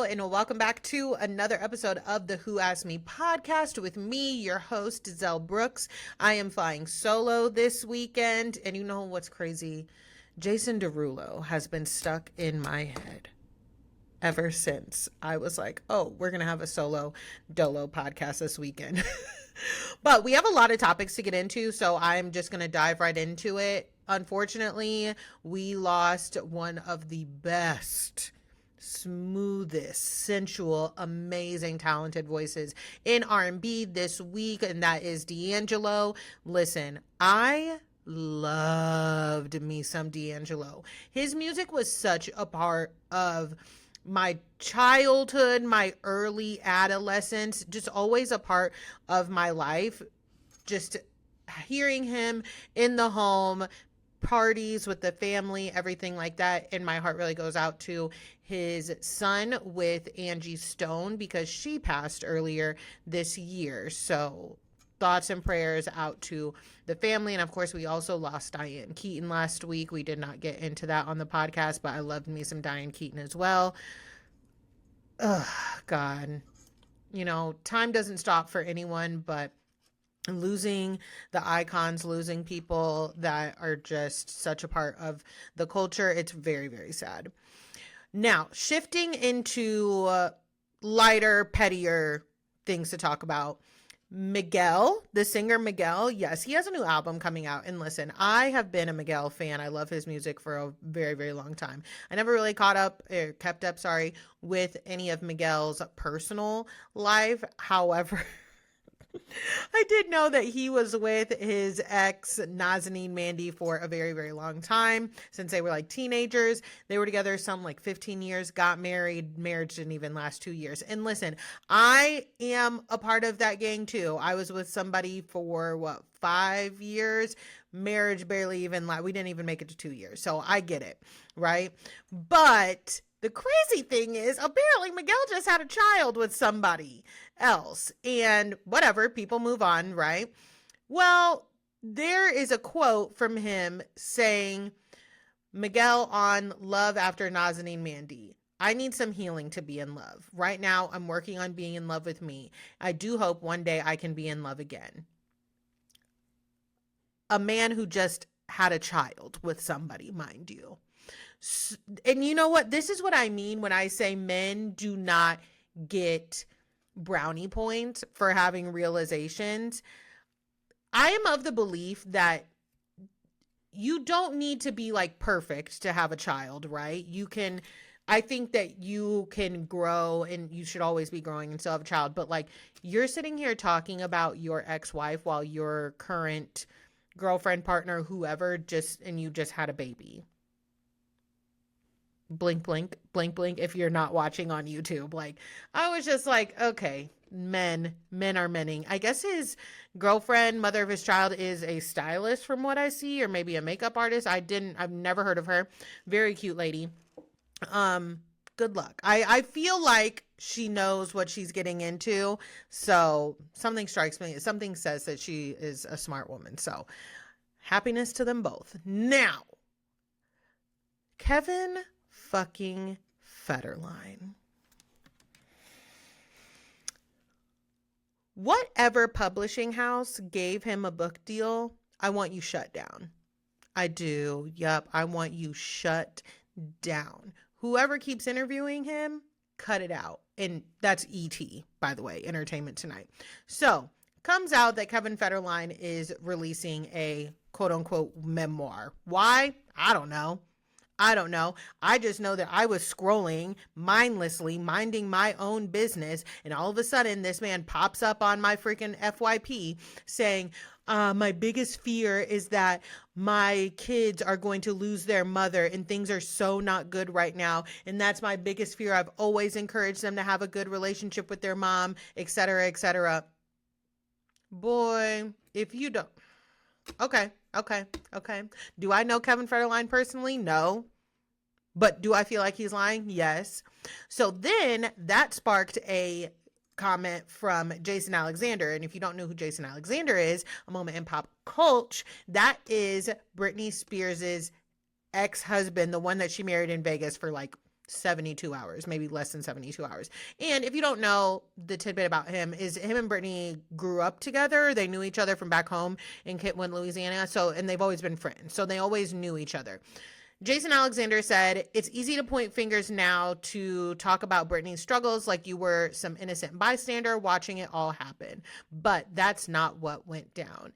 and welcome back to another episode of the Who Asked Me podcast with me, your host, Zell Brooks. I am flying solo this weekend, and you know what's crazy? Jason Derulo has been stuck in my head ever since I was like, oh, we're going to have a solo dolo podcast this weekend. But we have a lot of topics to get into, so I'm just going to dive right into it. Unfortunately, we lost one of the best, smoothest, sensual, amazing, talented voices in R&B this week, and that is D'Angelo. Listen, I loved me some D'Angelo. His music was such a part of my childhood, my early adolescence, just always a part of my life. Just hearing him in the home, parties with the family, everything like that. And my heart really goes out to his son with Angie Stone because she passed earlier this year. So thoughts and prayers out to the family. And of course, we also lost Diane Keaton last week. We did not get into that on the podcast, but I loved me some Diane Keaton as well. Ugh, God. You know, time doesn't stop for anyone, but losing the icons, losing people that are just such a part of the culture, it's very, very sad. Now, shifting into lighter, pettier things to talk about. Miguel, the singer Miguel, yes, he has a new album coming out. And listen, I have been a Miguel fan. I love his music for a very, very long time. I never really kept up, with any of Miguel's personal life. However, I did know that he was with his ex, Nazanin Mandy, for a very, very long time, since they were like teenagers. They were together some like 15 years, got married. Marriage didn't even last 2 years. And listen, I am a part of that gang too. I was with somebody for 5 years? Marriage barely even, we didn't even make it to 2 years. So I get it, right? But the crazy thing is, apparently Miguel just had a child with somebody else, and whatever, people move on, right? Well, there is a quote from him saying, Miguel on Love After Nazanin Mandy. I need some healing to be in love. Right now, I'm working on being in love with me. I do hope one day I can be in love again. A man who just had a child with somebody, mind you. And you know what? This is what I mean when I say men do not get brownie points for having realizations. I am of the belief that you don't need to be like perfect to have a child, right? I think that you can grow, and you should always be growing and still have a child. But like, you're sitting here talking about your ex-wife while your current girlfriend, partner, whoever, you just had a baby. Blink, blink, blink, blink. If you're not watching on YouTube, I was just like, okay, men are menning. I guess his girlfriend, mother of his child, is a stylist from what I see, or maybe a makeup artist. I've never heard of her. Very cute lady. Good luck. I feel like she knows what she's getting into. So something strikes me. Something says that she is a smart woman. So happiness to them both. Now, Kevin fucking Federline. Whatever publishing house gave him a book deal, I want you shut down. I do. Yup. I want you shut down. Whoever keeps interviewing him, cut it out. And that's E.T., by the way, Entertainment Tonight. So, comes out that Kevin Federline is releasing a quote-unquote memoir. Why? I don't know. I just know that I was scrolling mindlessly, minding my own business, and all of a sudden this man pops up on my freaking FYP saying, my biggest fear is that my kids are going to lose their mother and things are so not good right now. And that's my biggest fear. I've always encouraged them to have a good relationship with their mom, etc., etc. Boy, if you don't. Okay. Do I know Kevin Federline personally? No. But do I feel like he's lying? Yes. So then that sparked a comment from Jason Alexander. And if you don't know who Jason Alexander is, a moment in pop culture, that is Britney Spears's ex-husband, the one that she married in Vegas for like 72 hours, maybe less than 72 hours. And if you don't know, the tidbit about him is him and Brittany grew up together. They knew each other from back home in Kentwood, Louisiana. And they've always been friends. So they always knew each other. Jason Alexander said, it's easy to point fingers now to talk about Brittany's struggles like you were some innocent bystander watching it all happen. But that's not what went down.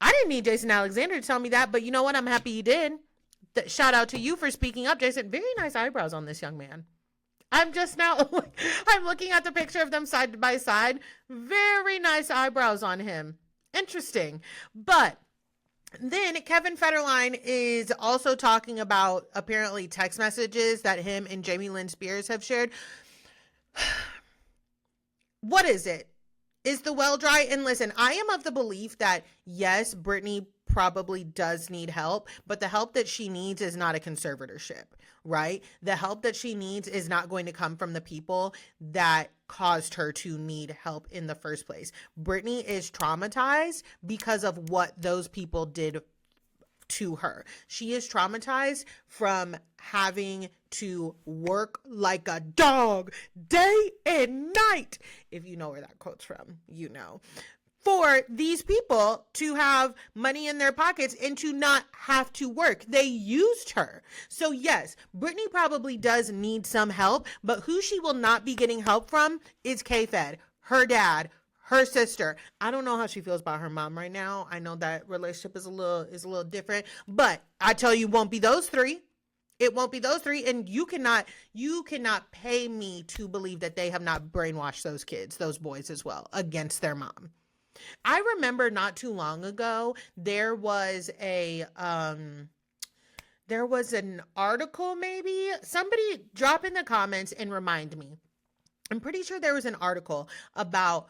I didn't need Jason Alexander to tell me that, but you know what? I'm happy he did. Shout out to you for speaking up, Jason. Very nice eyebrows on this young man. I'm just now, I'm looking at the picture of them side by side. Very nice eyebrows on him. Interesting. But then Kevin Federline is also talking about apparently text messages that him and Jamie Lynn Spears have shared. What is it? Is the well dry? And listen, I am of the belief that yes, Brittany probably does need help, but the help that she needs is not a conservatorship, right? The help that she needs is not going to come from the people that caused her to need help in the first place. Brittany is traumatized because of what those people did to her. She is traumatized from having to work like a dog day and night. If you know where that quote's from, you know. For these people to have money in their pockets and to not have to work. They used her. So yes, Brittany probably does need some help, but who she will not be getting help from is K-Fed, her dad, her sister. I don't know how she feels about her mom right now. I know that relationship is a little different, but I tell you, it won't be those three. It won't be those three. And you cannot pay me to believe that they have not brainwashed those kids, those boys as well, against their mom. I remember not too long ago, there was an article, maybe somebody drop in the comments and remind me. I'm pretty sure there was an article about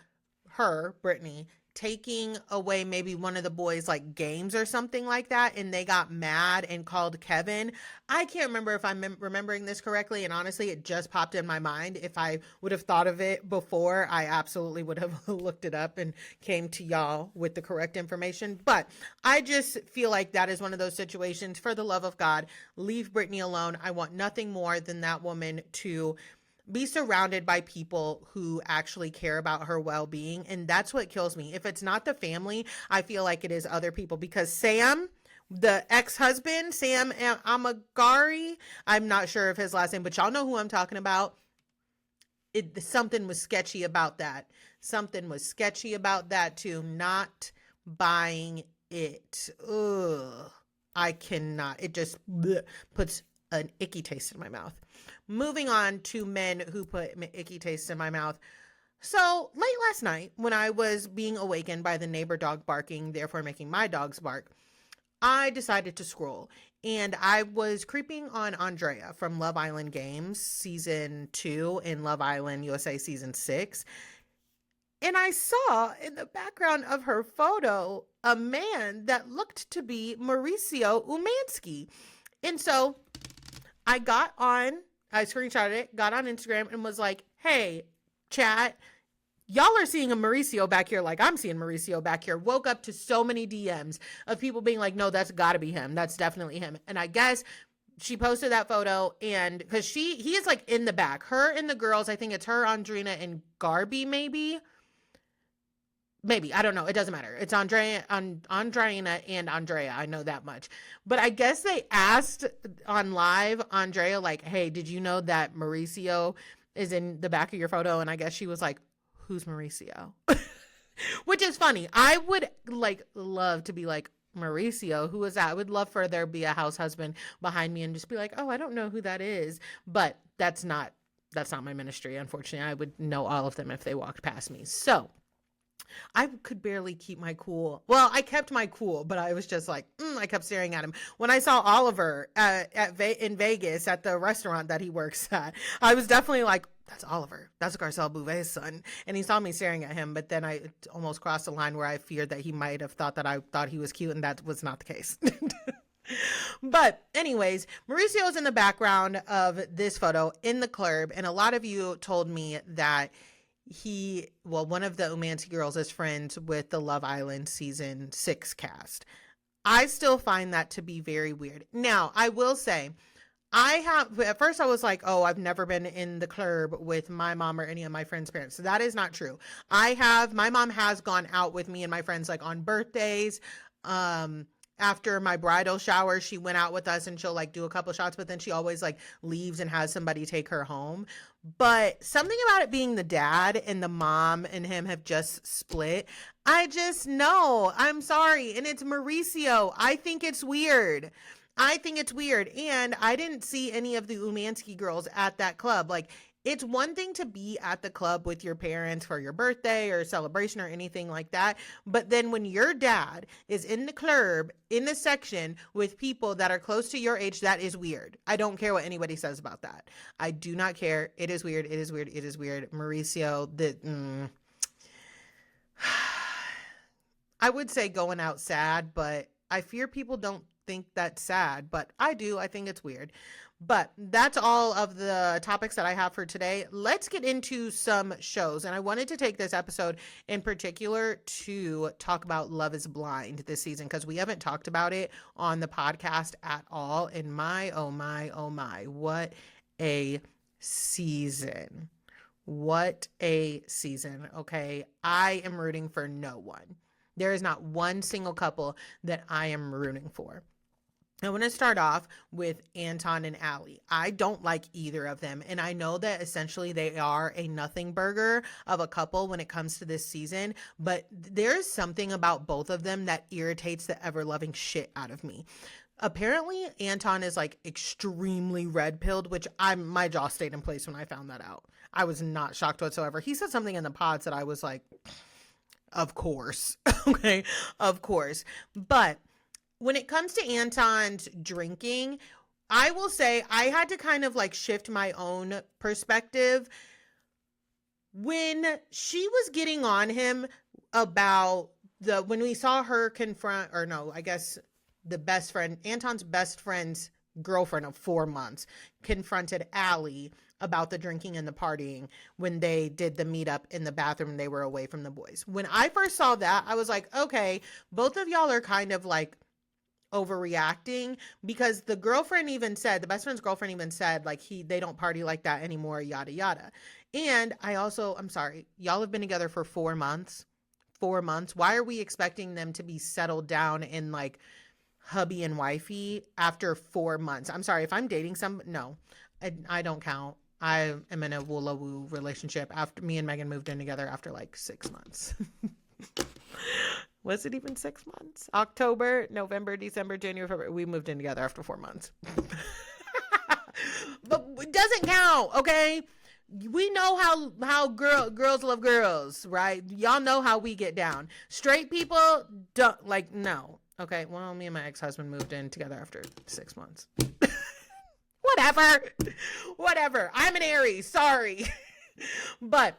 her, Brittany, taking away maybe one of the boys' like games or something like that, and they got mad and called Kevin. I can't remember if I'm remembering this correctly, and honestly, it just popped in my mind. If I would have thought of it before, I absolutely would have looked it up and came to y'all with the correct information. But I just feel like that is one of those situations. For the love of God, leave Brittany alone. I want nothing more than that woman to be surrounded by people who actually care about her well-being. And that's what kills me. If it's not the family, I feel like it is other people, because Sam, the ex-husband, Sam Amagari, I'm not sure of his last name, but y'all know who I'm talking about. Something was sketchy about that. Something was sketchy about that too. Not buying it. Ugh. I cannot. It just puts an icky taste in my mouth. Moving on to men who put icky taste in my mouth. So late last night, when I was being awakened by the neighbor dog barking, therefore making my dogs bark, I decided to scroll. And I was creeping on Andrea from Love Island Games Season 2 and Love Island USA Season 6. And I saw in the background of her photo a man that looked to be Mauricio Umansky. And so I screenshotted it, got on Instagram and was like, hey, chat, y'all are seeing a Mauricio back here like I'm seeing Mauricio back here. Woke up to so many DMs of people being like, no, that's gotta be him. That's definitely him. And I guess she posted that photo, and because he is like in the back. Her and the girls, I think it's her, Andrina, and Garby, maybe, I don't know. It doesn't matter. It's Andrina and Andrea. I know that much. But I guess they asked on live Andrea, like, hey, did you know that Mauricio is in the back of your photo? And I guess she was like, who's Mauricio? Which is funny. I would love to be like, Mauricio, who is that? I would love for there to be a house husband behind me and just be like, oh, I don't know who that is. But that's not my ministry. Unfortunately, I would know all of them if they walked past me. So I could barely keep my cool. Well, I kept my cool, but I was just like, I kept staring at him. When I saw Oliver in Vegas at the restaurant that he works at, I was definitely like, that's Oliver. That's Garcelle Bouvet's son. And he saw me staring at him, but then I almost crossed the line where I feared that he might have thought that I thought he was cute, and that was not the case. But anyways, Mauricio is in the background of this photo in the club, and a lot of you told me that one of the Umansky girls is friends with the Love Island Season 6 cast. I still find that to be very weird. Now, I will say, At first I was like, oh, I've never been in the club with my mom or any of my friends' parents. So that is not true. My mom has gone out with me and my friends like on birthdays. After my bridal shower, she went out with us and she'll like do a couple shots, but then she always like leaves and has somebody take her home. But something about it being the dad and the mom and him have just split. I just know. I'm sorry. And it's Mauricio. I think it's weird. I think it's weird. And I didn't see any of the Umansky girls at that club. Like, it's one thing to be at the club with your parents for your birthday or celebration or anything like that. But then when your dad is in the club, in the section with people that are close to your age, that is weird. I don't care what anybody says about that. I do not care. It is weird. It is weird. It is weird. Mauricio, I would say going out sad, but I fear people don't think that's sad, but I do. I think it's weird. But that's all of the topics that I have for today. Let's get into some shows. And I wanted to take this episode in particular to talk about Love is Blind this season because we haven't talked about it on the podcast at all. And oh my, what a season. What a season, okay? I am rooting for no one. There is not one single couple that I am rooting for. I want to start off with Anton and Allie. I don't like either of them. And I know that essentially they are a nothing burger of a couple when it comes to this season. But there's something about both of them that irritates the ever-loving shit out of me. Apparently, Anton is like extremely red-pilled, which my jaw stayed in place when I found that out. I was not shocked whatsoever. He said something in the pods that I was like, of course. Okay, of course. But when it comes to Anton's drinking, I will say I had to kind of like shift my own perspective. When she was getting on him about when we saw her confront, or no, I guess the best friend, Anton's best friend's girlfriend of 4 months, confronted Allie about the drinking and the partying when they did the meetup in the bathroom. They were away from the boys. When I first saw that, I was like, okay, both of y'all are kind of like overreacting, because the best friend's girlfriend even said like they don't party like that anymore, yada yada. And I'm sorry, y'all have been together for 4 months. 4 months. Why are we expecting them to be settled down in like hubby and wifey after 4 months? I'm sorry, if I'm dating no, I don't count. I am in a woo relationship. After me and Megan moved in together after like 6 months. Was it even 6 months? October, November, December, January, February. We moved in together after 4 months. But it doesn't count, okay? We know how girls love girls, right? Y'all know how we get down. Straight people don't like, no. Okay, well, me and my ex-husband moved in together after 6 months. Whatever. I'm an Aries, sorry. But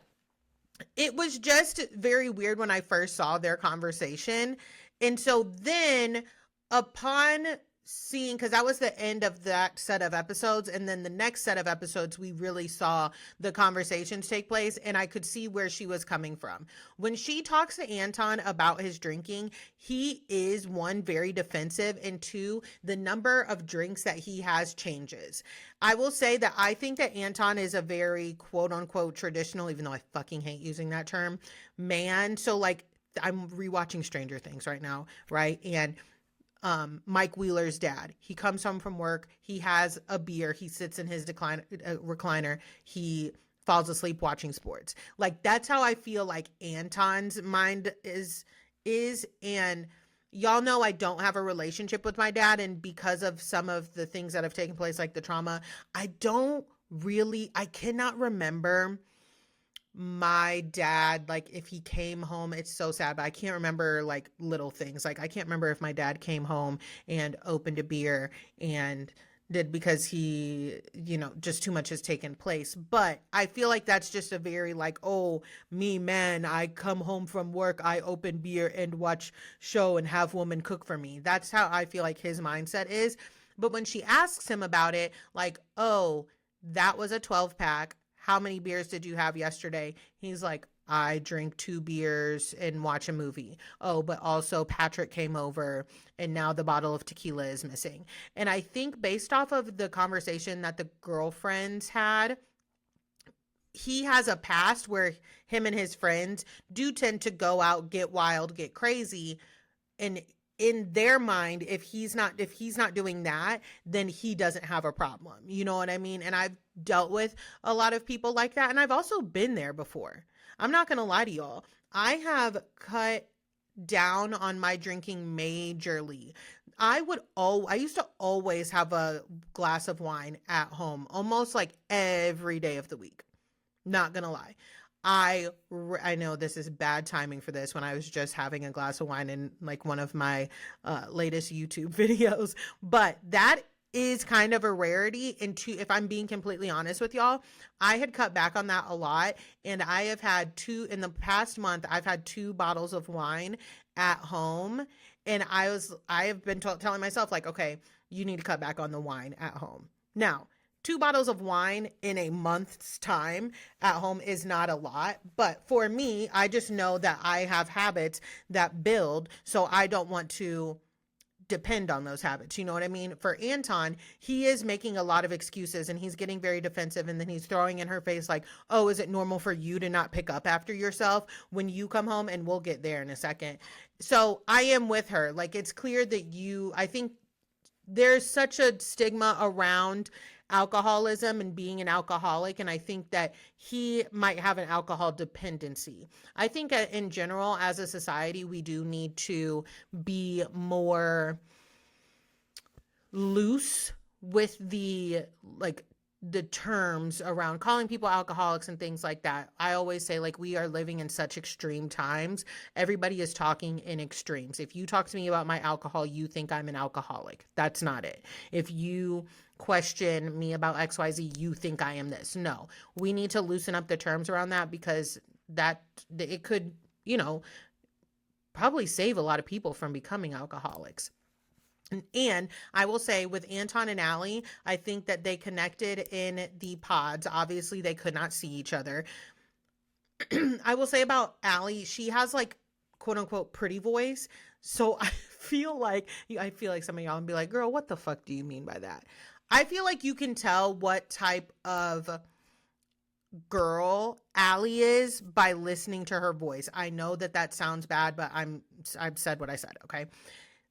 it was just very weird when I first saw their conversation. And so then upon seeing, because that was the end of that set of episodes, and then the next set of episodes we really saw the conversations take place, and I could see where she was coming from. When she talks to Anton about his drinking, he is, one, very defensive, and two, the number of drinks that he has changes. I will say that I think that Anton is a very quote unquote traditional, even though I fucking hate using that term, man. So like, I'm rewatching Stranger Things right now, right? And Mike Wheeler's dad, he comes home from work, he has a beer, he sits in his recliner, he falls asleep watching sports. Like, that's how I feel like Anton's mind is. And y'all know I don't have a relationship with my dad, and because of some of the things that have taken place, like the trauma, I cannot remember my dad, like if he came home, it's so sad, but I can't remember like little things. Like I can't remember if my dad came home and opened a beer and did, because he, just too much has taken place. But I feel like that's just a very like, oh, me man, I come home from work, I open beer and watch show and have woman cook for me. That's how I feel like his mindset is. But when she asks him about it, like, oh, that was a 12 pack. How many beers did you have yesterday? He's like, I drink 2 beers and watch a movie. Oh, but also Patrick came over and now the bottle of tequila is missing. And I think based off of the conversation that the girlfriends had, he has a past where him and his friends do tend to go out, get wild, get crazy, and in their mind, if he's not doing that, then he doesn't have a problem. You know what I mean? And I've dealt with a lot of people like that, and I've also been there before. I'm not going to lie to y'all. I have cut down on my drinking majorly. I used to always have a glass of wine at home almost like every day of the week. Not gonna lie. I know this is bad timing for this when I was just having a glass of wine in like one of my latest YouTube videos, but that is kind of a rarity. And if I'm being completely honest with y'all, I had cut back on that a lot, and I have had in the past month. I've had 2 bottles of wine at home, and I have been telling myself like, okay, you need to cut back on the wine at home now. 2 bottles of wine in a month's time at home is not a lot. But for me, I just know that I have habits that build. So I don't want to depend on those habits. You know what I mean? For Anton, he is making a lot of excuses and he's getting very defensive. And then he's throwing in her face like, oh, is it normal for you to not pick up after yourself when you come home? And we'll get there in a second. So I am with her. Like, it's clear that I think there's such a stigma around alcoholism and being an alcoholic, and I think that he might have an alcohol dependency. I think in general, as a society, we do need to be more loose with the terms around calling people alcoholics and things like that. I always say, like, we are living in such extreme times. Everybody is talking in extremes. If you talk to me about my alcohol, you think I'm an alcoholic. That's not it. If you question me about XYZ, you think I am this. No, we need to loosen up the terms around that, because it could, probably save a lot of people from becoming alcoholics. And I will say, with Anton and Allie, I think that they connected in the pods. Obviously, they could not see each other. I will say about Allie, she has like quote unquote pretty voice. So I feel like some of y'all would be like, girl, what the fuck do you mean by that? I feel like you can tell what type of girl Allie is by listening to her voice. I know that sounds bad, but I've said what I said, okay?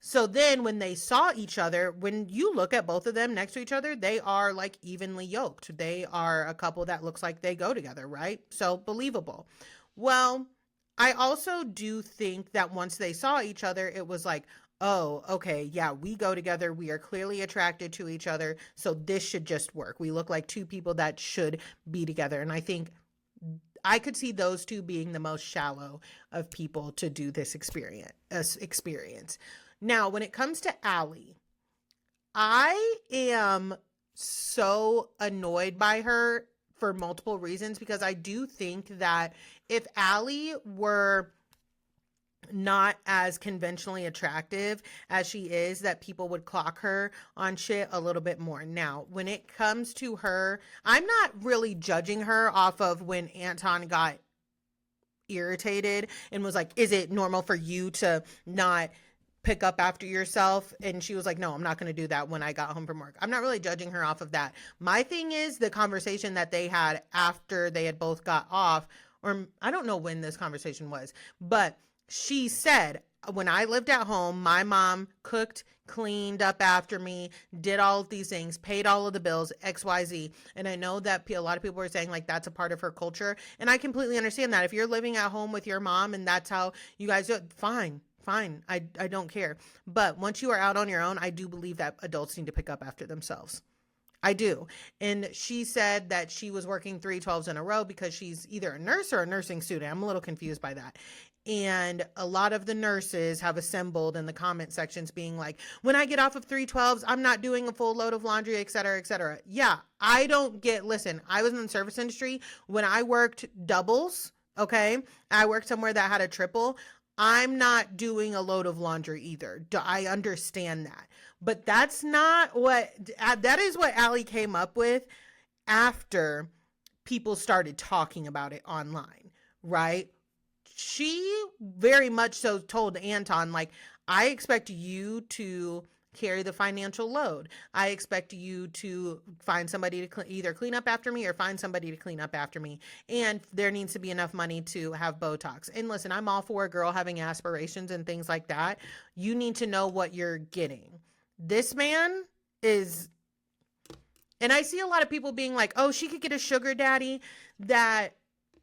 So then when they saw each other, when you look at both of them next to each other, they are like evenly yoked. They are a couple that looks like they go together, right? So believable. Well, I also do think that once they saw each other, it was like, oh, okay, yeah, we go together. We are clearly attracted to each other. So this should just work. We look like 2 people that should be together. And I think I could see those 2 being the most shallow of people to do this experience. Now, when it comes to Allie, I am so annoyed by her for multiple reasons, because I do think that if Allie were not as conventionally attractive as she is, that people would clock her on shit a little bit more. Now, when it comes to her, I'm not really judging her off of when Anton got irritated and was like, is it normal for you to not pick up after yourself? And she was like, no, I'm not going to do that when I got home from work. I'm not really judging her off of that. My thing is the conversation that they had after they had both got off, or I don't know when this conversation was, but she said, when I lived at home, my mom cooked, cleaned up after me, did all of these things, paid all of the bills, XYZ. And I know that a lot of people are saying like that's a part of her culture. And I completely understand that. If you're living at home with your mom and that's how you guys do it, fine. I don't care. But once you are out on your own, I do believe that adults need to pick up after themselves. I do. And she said that she was working 3/12s in a row because she's either a nurse or a nursing student. I'm a little confused by that. And a lot of the nurses have assembled in the comment sections being like, when I get off of 3/12s, I'm not doing a full load of laundry, et cetera, et cetera. Yeah, listen, I was in the service industry. When I worked doubles, okay, I worked somewhere that had a triple. I'm not doing a load of laundry either. I understand that. But that is what Allie came up with after people started talking about it online. right? She very much so told Anton, like, I expect you to carry the financial load. I expect you to find somebody to either clean up after me or find somebody to clean up after me. And there needs to be enough money to have Botox. And listen, I'm all for a girl having aspirations and things like that. You need to know what you're getting. This man is, and I see a lot of people being like, oh, she could get a sugar daddy that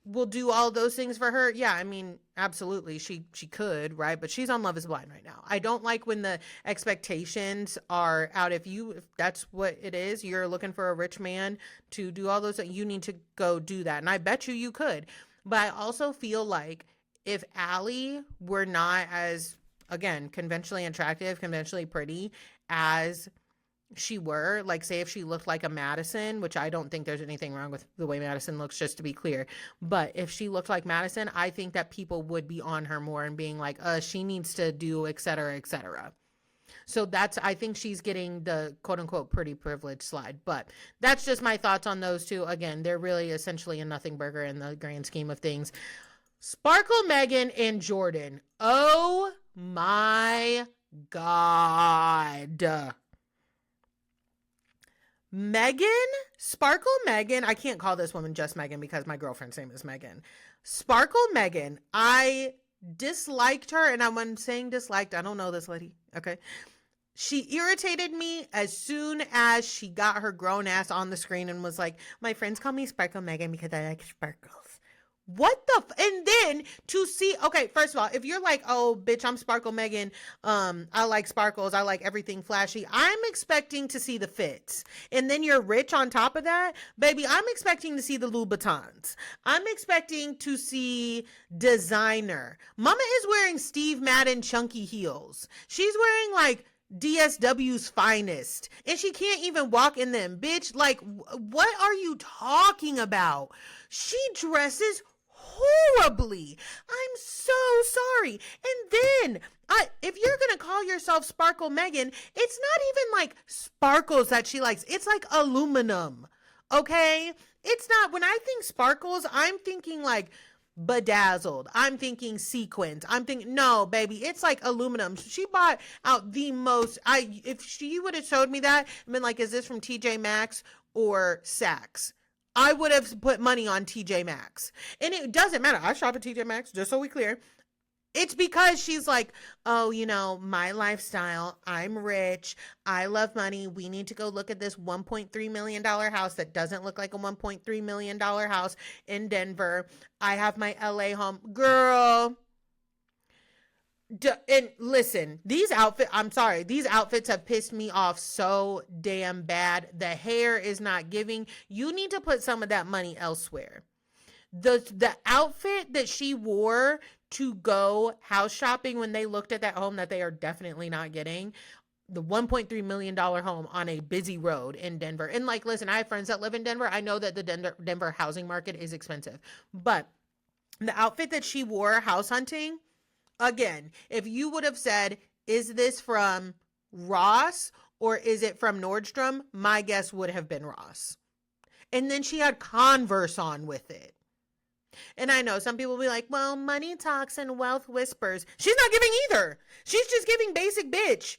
will do all those things for her. Yeah, I mean, absolutely, she could, right? But she's on Love is Blind right now. I don't like when the expectations are out. If that's what it is, you're looking for a rich man to do all those things, you need to go do that. And I bet you could. But I also feel like if Allie were not as, again, conventionally attractive, conventionally pretty as she were, like, say if she looked like a Madison, which I don't think there's anything wrong with the way Madison looks, just to be clear, but if she looked like Madison, I think that people would be on her more and being like, she needs to do et cetera, et cetera. So I think she's getting the quote unquote pretty privilege slide, but that's just my thoughts on those two. Again, they're really essentially a nothing burger in the grand scheme of things. Sparkle, Megan, and Jordan. Oh my God. Sparkle Megan, I can't call this woman just Megan because my girlfriend's name is Megan. Sparkle Megan, I disliked her, and I'm saying disliked, I don't know this lady, okay? She irritated me as soon as she got her grown ass on the screen and was like, my friends call me Sparkle Megan because I like sparkles. What the and then to see, okay, first of all, if you're like, oh bitch, I'm Sparkle Megan, I like sparkles, I like everything flashy, I'm expecting to see the fits. And then you're rich on top of that, baby, I'm expecting to see the Louboutins. I'm expecting to see designer. Mama is wearing Steve Madden chunky heels. She's wearing like DSW's finest, and she can't even walk in them, bitch. Like, what are you talking about? She dresses horribly. I'm so sorry. And then if you're gonna call yourself Sparkle Megan, it's not even like sparkles that she likes, it's like aluminum, okay? It's not, when I think sparkles, I'm thinking like bedazzled, I'm thinking sequins, I'm thinking, no baby, it's like aluminum. She bought out the most, if she would have showed me that and been like, is this from TJ Maxx or Saks, I would have put money on TJ Maxx. And it doesn't matter, I shop at TJ Maxx, just so we clear. It's because she's like, oh, you know, my lifestyle, I'm rich, I love money, we need to go look at this $1.3 million house that doesn't look like a $1.3 million house in Denver. I have my LA home. Girl. And listen, these outfits have pissed me off so damn bad. The hair is not giving. You need to put some of that money elsewhere. The outfit that she wore to go house shopping when they looked at that home that they are definitely not getting, the $1.3 million home on a busy road in Denver. And like, listen, I have friends that live in Denver. I know that the Denver housing market is expensive, but the outfit that she wore house hunting, again, if you would have said, is this from Ross or is it from Nordstrom? My guess would have been Ross. And then she had Converse on with it. And I know some people will be like, well, money talks and wealth whispers. She's not giving either. She's just giving basic bitch.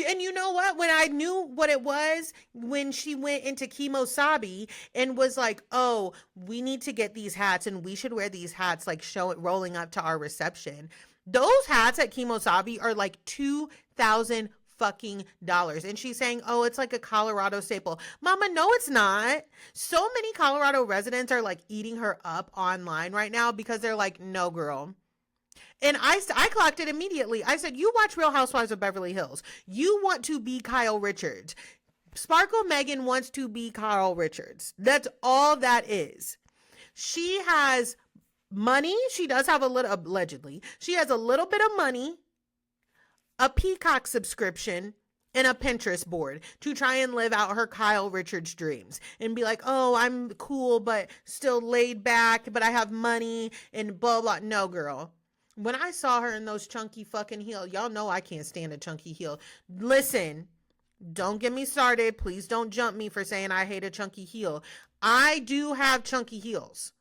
And you know what? When I knew what it was, when she went into Kimosabi and was like, oh, we need to get these hats and we should wear these hats, like rolling up to our reception. Those hats at Kimosabi are like $2,000 fucking dollars. And she's saying, oh, it's like a Colorado staple. Mama, no, it's not. So many Colorado residents are like eating her up online right now because they're like, no, girl. And I clocked it immediately. I said, you watch Real Housewives of Beverly Hills. You want to be Kyle Richards. Sparkle Megan wants to be Kyle Richards. That's all that is. She has money. She does have a little, allegedly, she has a little bit of money, a Peacock subscription, and a Pinterest board to try and live out her Kyle Richards dreams and be like, oh, I'm cool, but still laid back, but I have money and blah, blah. No, girl. When I saw her in those chunky fucking heels, y'all know I can't stand a chunky heel. Listen, don't get me started. Please don't jump me for saying I hate a chunky heel. I do have chunky heels,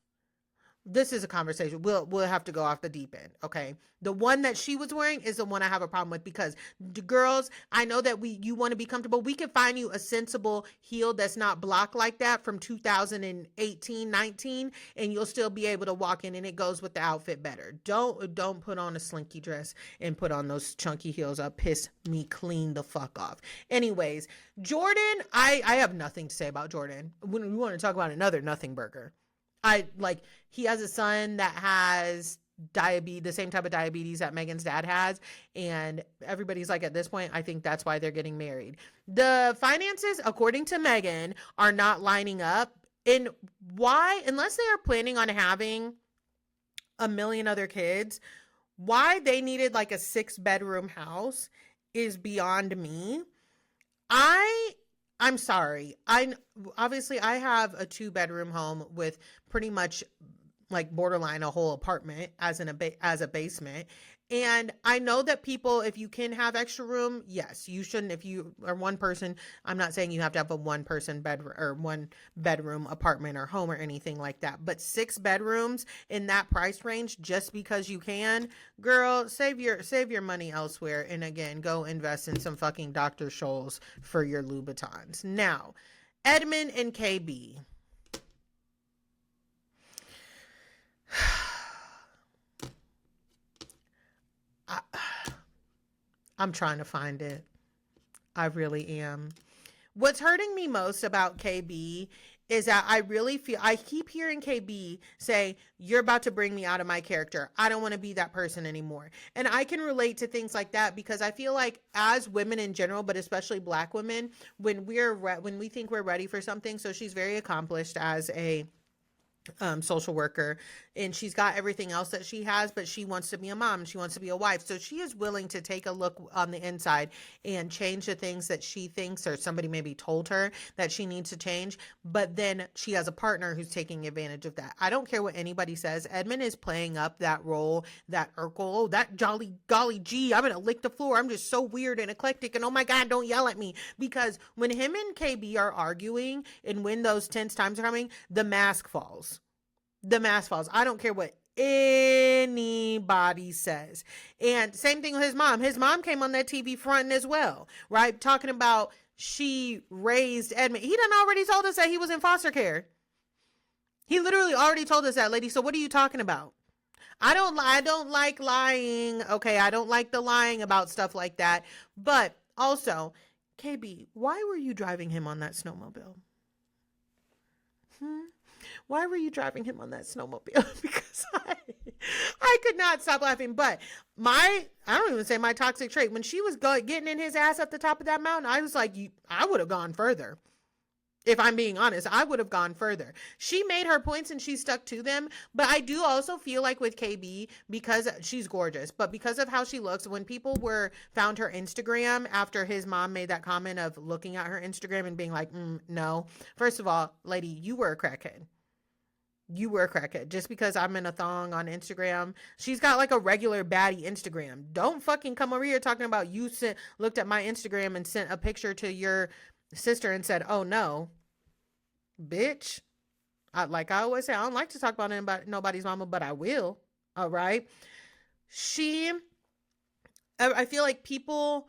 this is a conversation. We'll have to go off the deep end, okay? The one that she was wearing is the one I have a problem with, because the girls, I know that you want to be comfortable. We can find you a sensible heel that's not blocked like that from 2018, 19, and you'll still be able to walk in, and it goes with the outfit better. Don't put on a slinky dress and put on those chunky heels. Piss me clean the fuck off. Anyways, Jordan, I have nothing to say about Jordan. When we want to talk about another nothing burger, he has a son that has diabetes, the same type of diabetes that Megan's dad has. And everybody's like, at this point, I think that's why they're getting married. The finances, according to Megan, are not lining up. And why, unless they are planning on having a million other kids, why they needed like a 6-bedroom house is beyond me. I'm sorry. Obviously I have a 2-bedroom home with pretty much like borderline a whole apartment as a basement. And I know that people, if you can have extra room, yes, you shouldn't. If you are one person, I'm not saying you have to have a 1-person bedroom or 1-bedroom apartment or home or anything like that. But 6 bedrooms in that price range, just because you can, girl, save your money elsewhere. And again, go invest in some fucking Dr. Scholl's for your Louboutins. Now, Edmund and KB. I'm trying to find it. I really am. What's hurting me most about KB is that I keep hearing KB say, you're about to bring me out of my character. I don't want to be that person anymore. And I can relate to things like that, because I feel like as women in general, but especially Black women, when we think we're ready for something, so she's very accomplished as a social worker, and she's got everything else that she has, but she wants to be a mom, she wants to be a wife, so she is willing to take a look on the inside and change the things that she thinks, or somebody maybe told her that she needs to change, but then she has a partner who's taking advantage of that. I don't care what anybody says. Edmund is playing up that role, that Urkel, that jolly golly gee, I'm gonna lick the floor, I'm just so weird and eclectic, and oh my god, don't yell at me. Because when him and KB are arguing, and when those tense times are coming, the mask falls. I don't care what anybody says. And same thing with his mom. His mom came on that TV fronting as well, right? Talking about she raised Edmund. He done already told us that he was in foster care. He literally already told us that, lady. So what are you talking about? I don't like lying. Okay, I don't like the lying about stuff like that. But also, KB, why were you driving him on that snowmobile? Why were you driving him on that snowmobile? Because I could not stop laughing. But I don't even say my toxic trait. When she was getting in his ass at the top of that mountain, I was like, I would have gone further. If I'm being honest, I would have gone further. She made her points and she stuck to them. But I do also feel like with KB, because she's gorgeous, but because of how she looks, when people found her Instagram after his mom made that comment of looking at her Instagram and being like, no. First of all, lady, you were a crackhead. You were a crackhead. Just because I'm in a thong on Instagram, she's got like a regular baddie Instagram. Don't fucking come over here talking about you looked at my Instagram and sent a picture to your sister and said, oh no, bitch. Like I always say, I don't like to talk about nobody's mama, but I will. All right. I feel like people,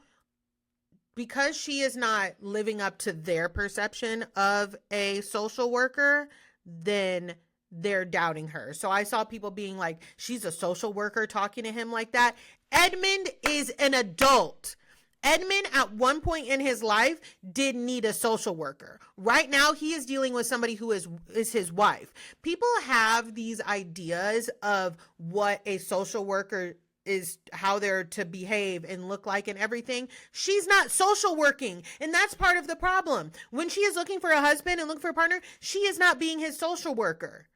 because she is not living up to their perception of a social worker, then they're doubting her. So I saw people being like, she's a social worker, talking to him like that. Edmund is an adult. Edmund, at one point in his life, did need a social worker. Right now, he is dealing with somebody who is his wife. People have these ideas of what a social worker is, how they're to behave and look like and everything. She's not social working, and that's part of the problem. When she is looking for a husband and looking for a partner, she is not being his social worker.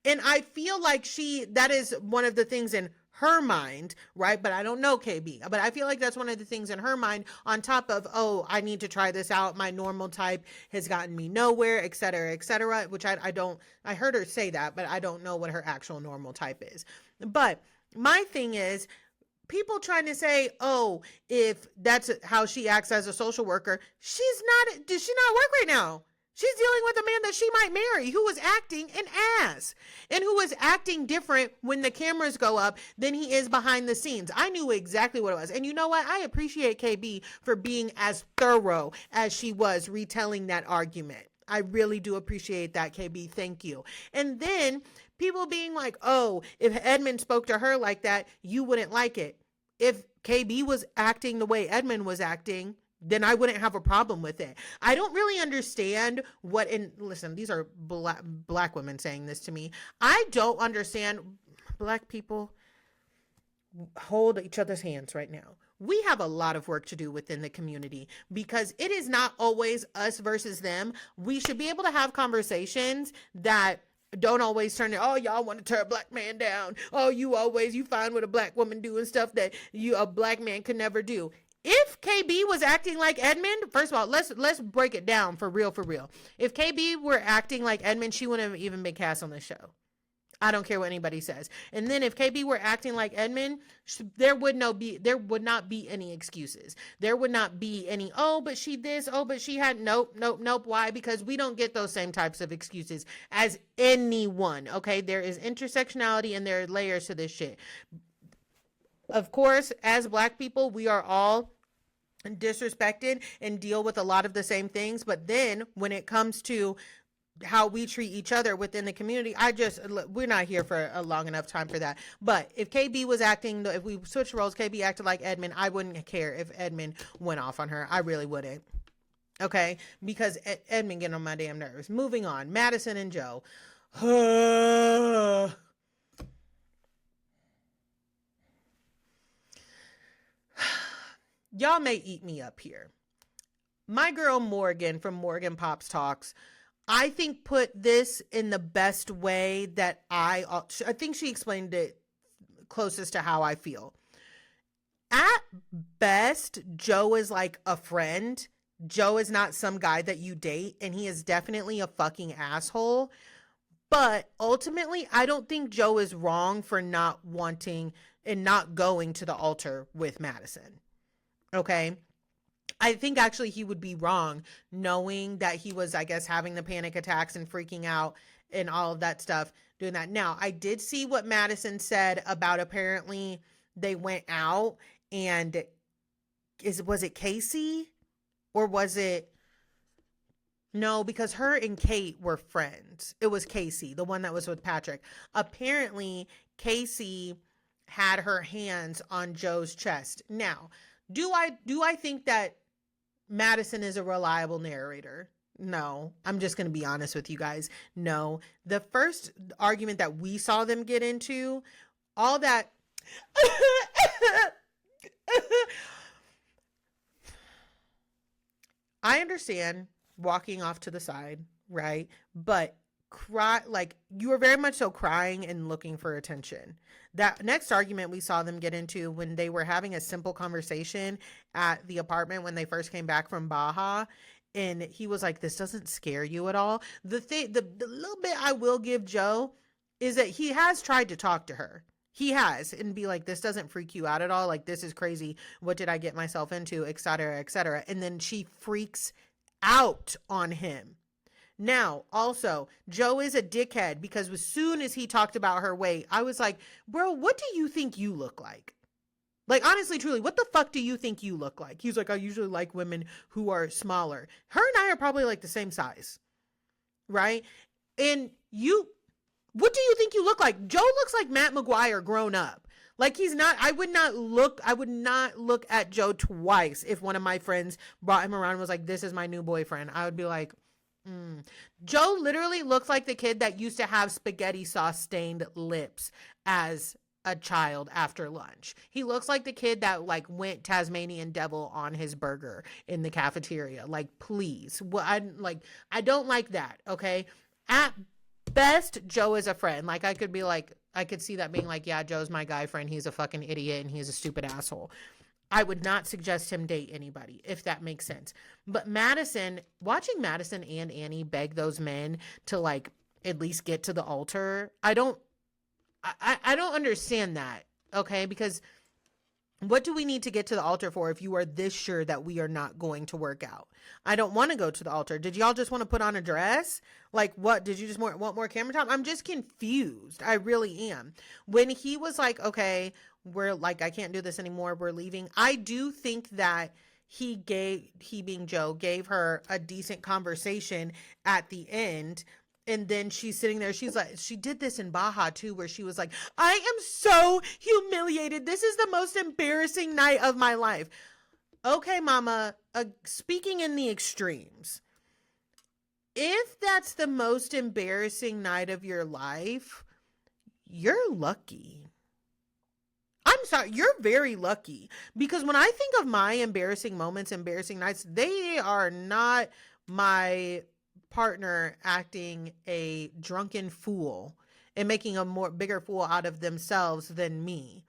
And I feel like that is one of the things in her mind, right? But I don't know KB, but I feel like that's one of the things in her mind, on top of, oh, I need to try this out. My normal type has gotten me nowhere, et cetera, which I heard her say that, but I don't know what her actual normal type is. But my thing is, people trying to say, oh, if that's how she acts as a social worker, does she not work right now? She's dealing with a man that she might marry who was acting an ass and who was acting different when the cameras go up than he is behind the scenes. I knew exactly what it was. And you know what? I appreciate KB for being as thorough as she was retelling that argument. I really do appreciate that, KB. Thank you. And then people being like, oh, if Edmund spoke to her like that, you wouldn't like it. If KB was acting the way Edmund was acting, then I wouldn't have a problem with it. I don't really understand what, and listen, these are black women saying this to me. I don't understand. Black people, hold each other's hands right now. We have a lot of work to do within the community because it is not always us versus them. We should be able to have conversations that don't always turn it, oh, y'all want to tear a black man down. Oh, you find what a black woman doing stuff that a black man could never do. If KB was acting like Edmund, first of all, let's break it down for real. If KB were acting like Edmund, she wouldn't have even been cast on the show. I don't care what anybody says. And then if KB were acting like Edmund, there would not be any excuses. There would not be any, oh, but she this, oh, but she had, nope. Why? Because we don't get those same types of excuses as anyone, okay? There is intersectionality and there are layers to this shit. Of course, as black people, we are all disrespected and deal with a lot of the same things. But then when it comes to how we treat each other within the community, we're not here for a long enough time for that. But if KB was acting, if we switched roles, KB acted like Edmund, I wouldn't care if Edmund went off on her. I really wouldn't. Okay? Because Edmund getting on my damn nerves. Moving on. Madison and Joe. Y'all may eat me up here. My girl Morgan from Morgan Pops Talks, I think put this in the best way that I think she explained it closest to how I feel. At best, Joe is like a friend. Joe is not some guy that you date, and he is definitely a fucking asshole. But ultimately, I don't think Joe is wrong for not wanting and not going to the altar with Madison. Okay? I think actually he would be wrong knowing that he was, I guess, having the panic attacks and freaking out and all of that stuff doing that. Now, I did see what Madison said about apparently they went out and was it Casey or was it? No, because her and Kate were friends. It was Casey, the one that was with Patrick. Apparently, Casey had her hands on Joe's chest. Now, do I think that Madison is a reliable narrator? No. I'm just going to be honest with you guys. No. The first argument that we saw them get into, all that I understand walking off to the side, right? But you were very much so crying and looking for attention. That next argument we saw them get into when they were having a simple conversation at the apartment when they first came back from Baja, and he was like, this doesn't scare you at all. The little bit I will give Joe is that he has tried to talk to her. He has, and be like, this doesn't freak you out at all. Like, this is crazy. What did I get myself into? Et cetera, et cetera. And then she freaks out on him. Now, also, Joe is a dickhead because as soon as he talked about her weight, I was like, bro, what do you think you look like? Like, honestly, truly, what the fuck do you think you look like? He's like, I usually like women who are smaller. Her and I are probably like the same size, right? And what do you think you look like? Joe looks like Matt McGuire grown up. Like, he's not, I would not look at Joe twice if one of my friends brought him around and was like, this is my new boyfriend. I would be like, Joe literally looks like the kid that used to have spaghetti sauce stained lips as a child after lunch. He looks like the kid that like went Tasmanian devil on his burger in the cafeteria. Like, please. Well, I don't like that. Okay. At best, Joe is a friend. Like, I could be like, I could see that being like, yeah, Joe's my guy friend. He's a fucking idiot and he's a stupid asshole. I would not suggest him date anybody, if that makes sense. But Madison, watching Madison and Annie beg those men to like at least get to the altar, I don't understand that. Okay. Because What do we need to get to the altar for if you are this sure that we are not going to work out? I don't want to go to the altar. Did y'all just want to put on a dress? Like, what? Did you just want more camera time? I'm just confused. I really am. When he was like, okay, we're like, I can't do this anymore, we're leaving. I do think that he being Joe, gave her a decent conversation at the end. And then she's sitting there. She's like, she did this in Baja too, where she was like, I am so humiliated. This is the most embarrassing night of my life. Okay, mama, speaking in the extremes, if that's the most embarrassing night of your life, you're lucky. I'm sorry, you're very lucky. Because when I think of my embarrassing moments, embarrassing nights, they are not my partner acting a drunken fool and making a bigger fool out of themselves than me.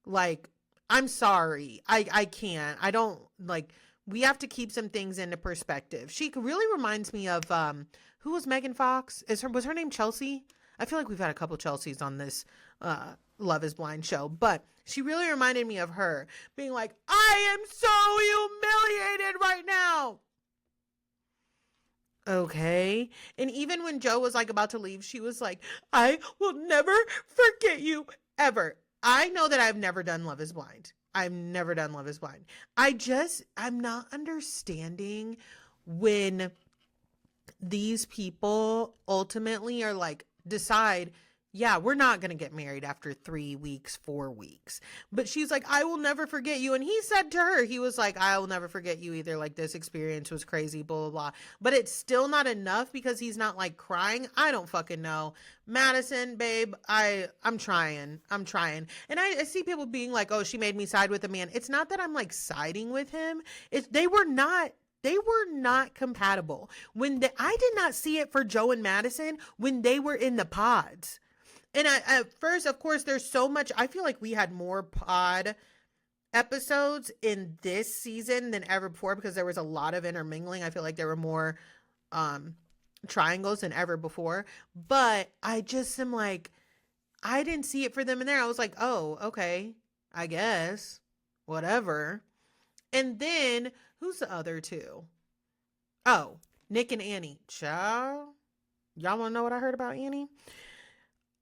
Like, I'm sorry. I can't. I don't like, we have to keep some things into perspective. She really reminds me of who was Megan Fox? Was her name Chelsea? I feel like we've had a couple Chelseas on this Love is Blind show, but she really reminded me of her being like, I am so humiliated right now. Okay. And even when Joe was like about to leave, she was like, I will never forget you ever. I know that I've never done Love is Blind. I've never done Love is Blind. I'm not understanding when these people ultimately are like, decide, yeah, we're not going to get married after 3 weeks, 4 weeks. But she's like, I will never forget you. And he said to her, he was like, I will never forget you either. Like, this experience was crazy, blah, blah, blah. But it's still not enough because he's not like crying. I don't fucking know. Madison, babe, I'm trying. And I see people being like, oh, she made me side with a man. It's not that I'm like siding with him. They were not compatible. I did not see it for Joe and Madison when they were in the pods. And at first, of course, there's so much. I feel like we had more pod episodes in this season than ever before because there was a lot of intermingling. I feel like there were more triangles than ever before. But I just am like, I didn't see it for them in there. I was like, oh, okay, I guess. Whatever. And then, who's the other two? Oh, Nick and Annie. Ciao. Y'all want to know what I heard about Annie?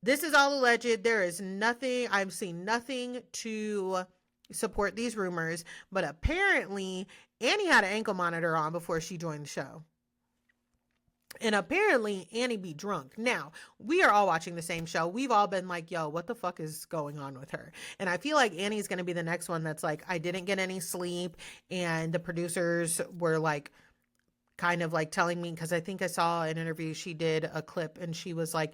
This is all alleged. There is nothing, I've seen nothing to support these rumors, but apparently Annie had an ankle monitor on before she joined the show. And apparently Annie be drunk. Now, we are all watching the same show. We've all been like, yo, what the fuck is going on with her? And I feel like Annie's going to be the next one that's like, I didn't get any sleep. And the producers were like, kind of like telling me, because I think I saw an interview, she did a clip and she was like,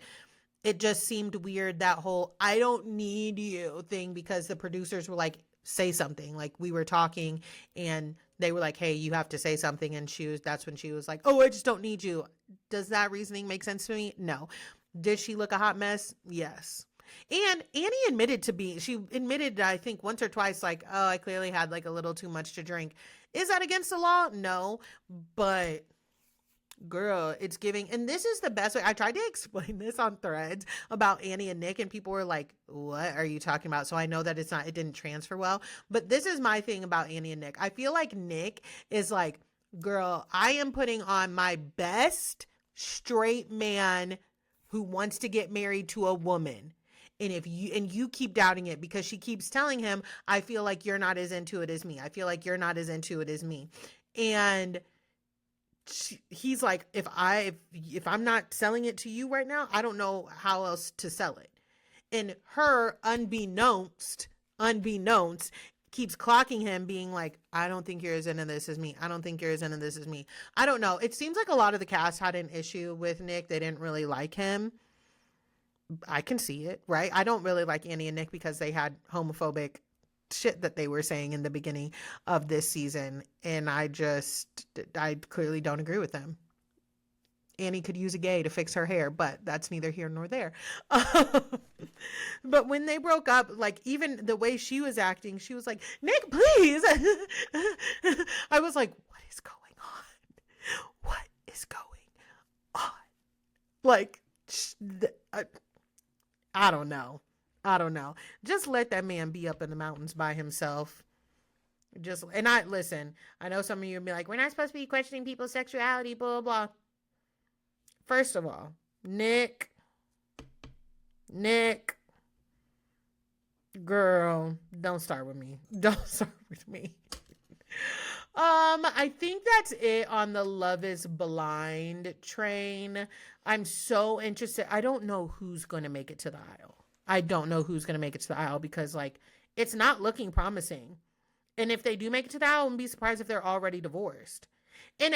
it just seemed weird, that whole I don't need you thing, because the producers were like, say something. Like, we were talking and they were like, hey, you have to say something. And that's when she was like, oh, I just don't need you. Does that reasoning make sense to me? No. Did she look a hot mess? Yes. And Annie she admitted, I think once or twice, like, oh, I clearly had like a little too much to drink. Is that against the law? No. But girl, it's giving. And this is the best way. I tried to explain this on Threads about Annie and Nick, and people were like, what are you talking about? So I know that it didn't transfer well. But this is my thing about Annie and Nick. I feel like Nick is like, girl, I am putting on my best straight man who wants to get married to a woman. And you keep doubting it because she keeps telling him, I feel like you're not as into it as me. I feel like you're not as into it as me. And he's like, if I'm not selling it to you right now, I don't know how else to sell it. And her, unbeknownst, keeps clocking him, being like, I don't think you're as into this as me. I don't think you're as into this as me. I don't know. It seems like a lot of the cast had an issue with Nick. They didn't really like him. I can see it, right? I don't really like Annie and Nick because they had homophobic shit that they were saying in the beginning of this season. And I clearly don't agree with them. Annie could use a gay to fix her hair, but that's neither here nor there. But when they broke up, like, even the way she was acting, she was like, Nick, please. I was like, what is going on? What is going on? Like, I don't know. I don't know. Just let that man be up in the mountains by himself. Just, and I listen, I know some of you will be like, we're not supposed to be questioning people's sexuality, blah, blah, blah. First of all, Nick, girl, don't start with me. Don't start with me. I think that's it on the Love is Blind train. I'm so interested. I don't know who's going to make it to the aisle. I don't know who's going to make it to the aisle because, like, it's not looking promising. And if they do make it to the aisle, I wouldn't be surprised if they're already divorced. And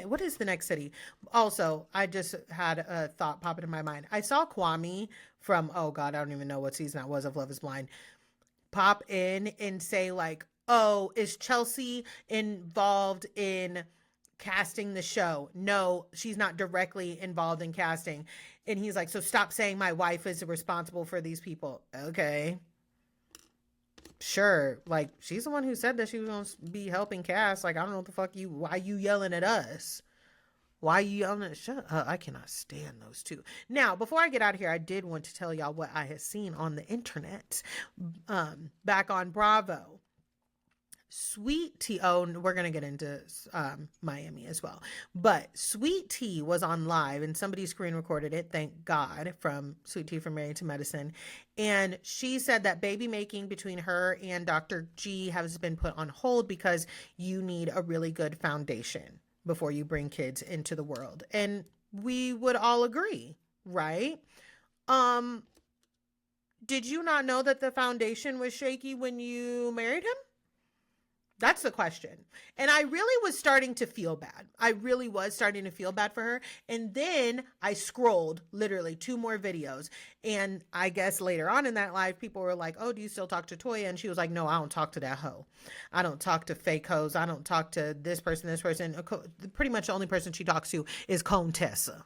what is the next city? Also, I just had a thought pop into my mind. I saw Kwame from, oh God, I don't even know what season that was of Love is Blind, pop in and say like, oh, is Chelsea involved in casting the show? No, she's not directly involved in casting. And he's like, so stop saying my wife is responsible for these people. Okay. Sure, like she's the one who said that she was gonna be helping cast. Like, I don't know what the fuck why you yelling at us? Why you yelling at, shut up, I cannot stand those two. Now, before I get out of here, I did want to tell y'all what I had seen on the internet, back on Bravo. Sweet Tea, oh, we're going to get into Miami as well. But Sweet Tea was on live and somebody screen recorded it, thank God, from Sweet Tea from Married to Medicine. And she said that baby making between her and Dr. G has been put on hold because you need a really good foundation before you bring kids into the world. And we would all agree, right? Did you not know that the foundation was shaky when you married him? That's the question. And I really was starting to feel bad. I really was starting to feel bad for her. And then I scrolled literally 2 more videos. And I guess later on in that live, people were like, oh, do you still talk to Toya? And she was like, no, I don't talk to that hoe. I don't talk to fake hoes. I don't talk to this person, this person. Pretty much the only person she talks to is Contessa.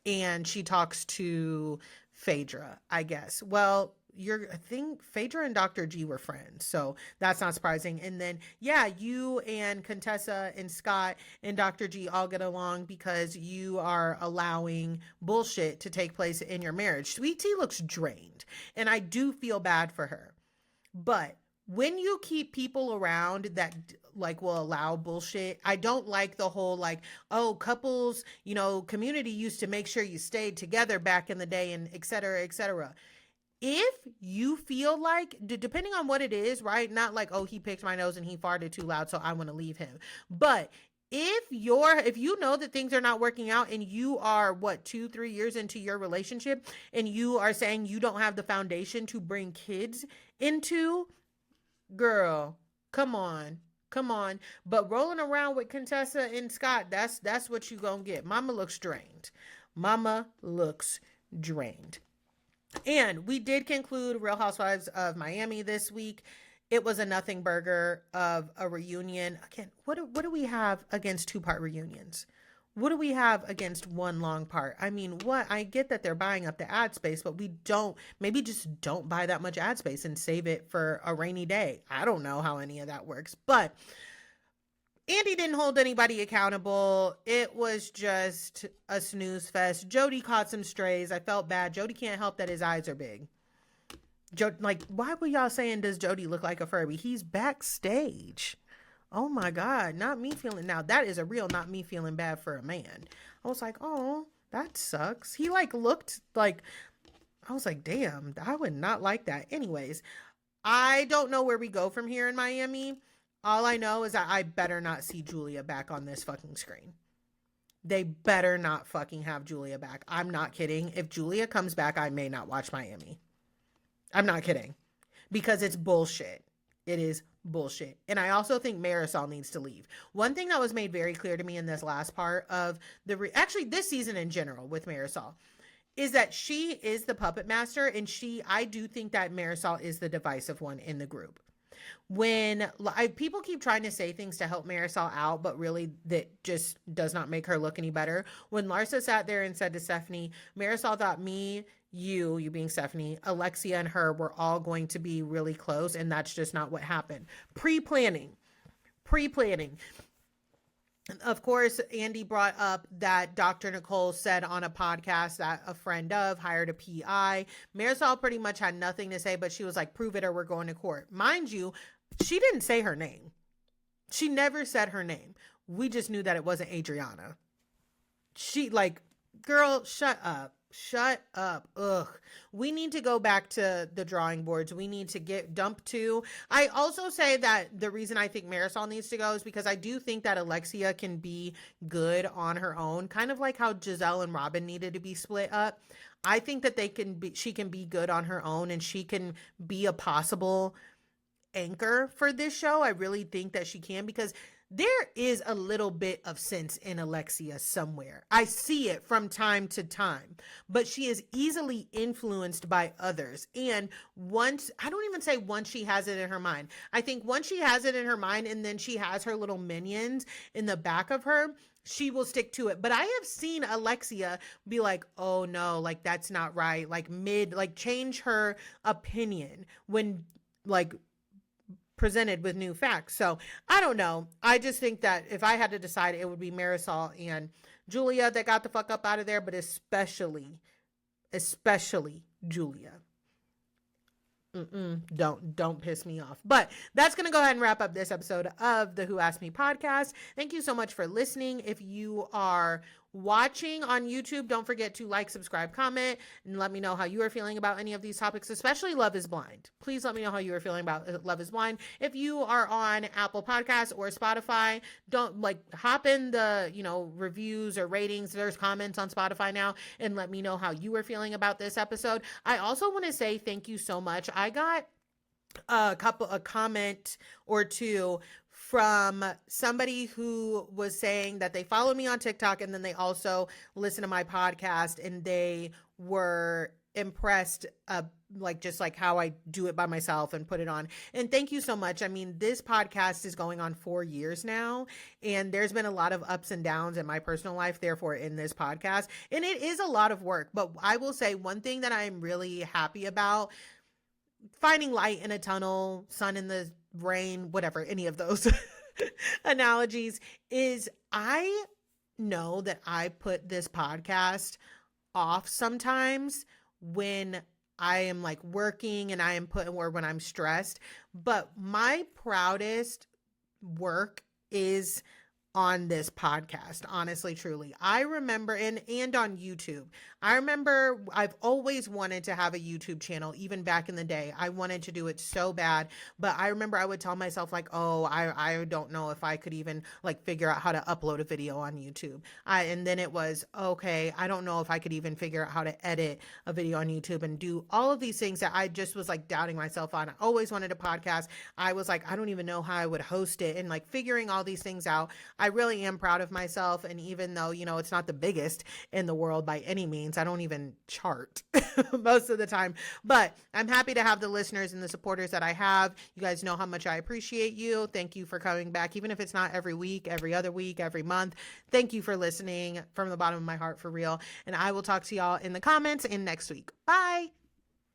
And she talks to Phaedra, I guess. Well, I think Phaedra and Dr. G were friends, so that's not surprising. And then, yeah, you and Contessa and Scott and Dr. G all get along because you are allowing bullshit to take place in your marriage. Sweet Tea looks drained, and I do feel bad for her. But when you keep people around that like will allow bullshit, I don't like the whole like, oh, couples, community used to make sure you stayed together back in the day and et cetera, et cetera. If you feel like, depending on what it is, right? Not like, oh, he picked my nose and he farted too loud, so I want to leave him. But if you know that things are not working out and you are 2-3 years into your relationship and you are saying you don't have the foundation to bring kids into, girl, come on. But rolling around with Contessa and Scott, that's what you gonna get. Mama looks drained. And we did conclude Real Housewives of Miami this week. It was a nothing burger of a reunion. Again, what do we have against 2-part reunions? What do we have against one long part? I mean, I get that they're buying up the ad space, but maybe just don't buy that much ad space and save it for a rainy day. I don't know how any of that works, but Andy didn't hold anybody accountable. It was just a snooze fest. Jody caught some strays. I felt bad. Jody can't help that his eyes are big. Why were y'all saying, does Jody look like a Furby? He's backstage. Oh my God, not me feeling, now that is a real not me feeling bad for a man. I was like, oh, that sucks. He looked like, I was like, damn, I would not like that. Anyways, I don't know where we go from here in Miami. All I know is that I better not see Julia back on this fucking screen. They better not fucking have Julia back. I'm not kidding. If Julia comes back, I may not watch Miami. I'm not kidding. Because it's bullshit. It is bullshit. And I also think Marisol needs to leave. One thing that was made very clear to me in this last part of actually this season in general with Marisol is that she is the puppet master, and I do think that Marisol is the divisive one in the group. When people keep trying to say things to help Marisol out, but really that just does not make her look any better. When Larsa sat there and said to Stephanie, Marisol thought me, you being Stephanie, Alexia and her were all going to be really close, and that's just not what happened. Pre-planning. Of course, Andy brought up that Dr. Nicole said on a podcast that a friend of hired a PI. Marisol pretty much had nothing to say, but she was like, prove it or we're going to court. Mind you, she didn't say her name. She never said her name. We just knew that it wasn't Adriana. She like, girl, shut up. Shut up. Ugh. We need to go back to the drawing boards. We need to get dump two. I also say that the reason I think Marisol needs to go is because I do think that Alexia can be good on her own, kind of like how Giselle and Robin needed to be split up. I think that she can be good on her own and she can be a possible anchor for this show. I really think that she can because there is a little bit of sense in Alexia somewhere. I see it from time to time, but she is easily influenced by others. And once, I don't even say once she has it in her mind. I think once she has it in her mind and then she has her little minions in the back of her, she will stick to it. But I have seen Alexia be like, oh no, like that's not right. Like change her opinion when like presented with new facts. So I don't know. I just think that if I had to decide, it would be Marisol and Julia that got the fuck up out of there, but especially Julia. Don't piss me off. But that's going to go ahead and wrap up this episode of the Who Asked Me podcast. Thank you so much for listening. If you are watching on YouTube, don't forget to like, subscribe, comment, and let me know how you are feeling about any of these topics, especially Love is Blind. Please let me know how you are feeling about Love is Blind. If you are on Apple Podcasts or Spotify, don't hop in the, reviews or ratings. There's comments on Spotify now, and let me know how you are feeling about this episode. I also want to say thank you so much. I got a comment or two from somebody who was saying that they follow me on TikTok and then they also listen to my podcast and they were impressed just how I do it by myself and put it on. And thank you so much. I mean, this podcast is going on 4 years now, and there's been a lot of ups and downs in my personal life, therefore in this podcast, and it is a lot of work. But I will say one thing that I'm really happy about, finding light in a tunnel, sun in the rain, whatever, any of those analogies, is I know that I put this podcast off sometimes when I am working and I am or when I'm stressed. But my proudest work is on this podcast, honestly, truly. I remember, and on YouTube, I remember I've always wanted to have a YouTube channel, even back in the day. I wanted to do it so bad, but I remember I would tell myself I don't know if I could even figure out how to upload a video on YouTube. And then it was, okay, I don't know if I could even figure out how to edit a video on YouTube and do all of these things that I just was doubting myself on. I always wanted a podcast. I was I don't even know how I would host it, and figuring all these things out. I really am proud of myself. And even though, it's not the biggest in the world by any means, I don't even chart most of the time, but I'm happy to have the listeners and the supporters that I have. You guys know how much I appreciate you. Thank you for coming back. Even if it's not every week, every other week, every month, thank you for listening from the bottom of my heart, for real. And I will talk to y'all in the comments and next week. Bye.